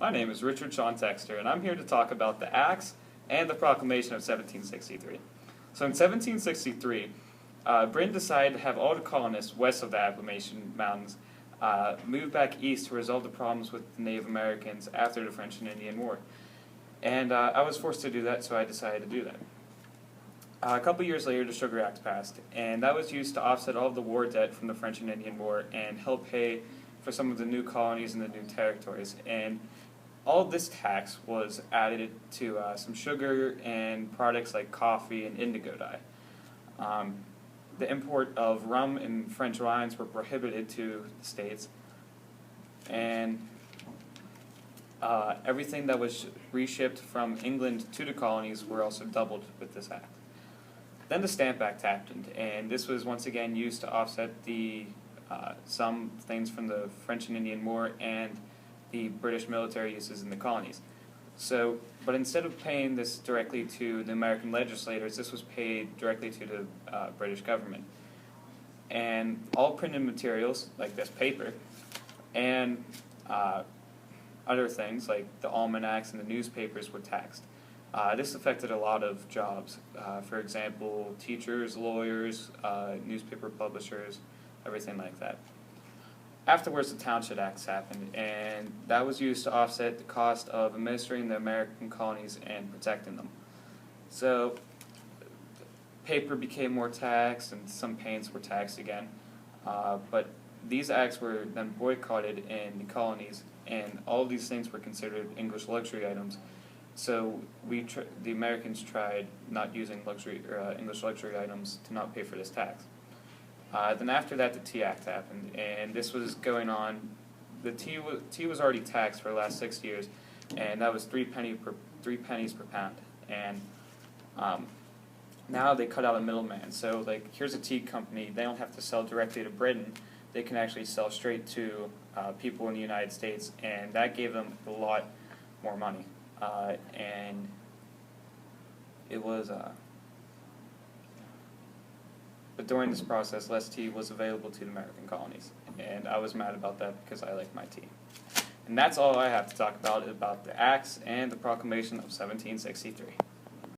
My name is Richard Sean Texter, and I'm here to talk about the Acts and the Proclamation of 1763. So in 1763, Britain decided to have all the colonists west of the Appalachian Mountains move back east to resolve the problems with the Native Americans after the French and Indian War. And I was forced to do that, so I decided to do that. A couple years later, the Sugar Act passed, and that was used to offset all of the war debt from the French and Indian War and help pay for some of the new colonies and the new territories. And all of this tax was added to some sugar and products like coffee and indigo dye. The import of rum and French wines were prohibited to the states, and everything that was reshipped from England to the colonies were also doubled with this act. Then the Stamp Act happened, and this was once again used to offset the some things from the French and Indian War and the British military uses in the colonies. So, but instead of paying this directly to the American legislators, this was paid directly to the British government. And all printed materials, like this paper, and other things like the almanacs and the newspapers were taxed. This affected a lot of jobs. For example, teachers, lawyers, newspaper publishers, everything like that. Afterwards, the Township Acts happened, and that was used to offset the cost of administering the American colonies and protecting them. So, paper became more taxed, and some paints were taxed again. But these acts were then boycotted in the colonies, and all of these things were considered English luxury items. So the Americans tried not using English luxury items to not pay for this tax. Then after that, the Tea Act happened, and this was going on. The tea was already taxed for the last 6 years, and that was 3 pennies per pound. And now they cut out a middleman. So like, here's a tea company. They don't have to sell directly to Britain. They can actually sell straight to people in the United States, and that gave them a lot more money. And it was. But during this process, less tea was available to the American colonies, and I was mad about that because I like my tea. And that's all I have to talk about the Acts and the Proclamation of 1763.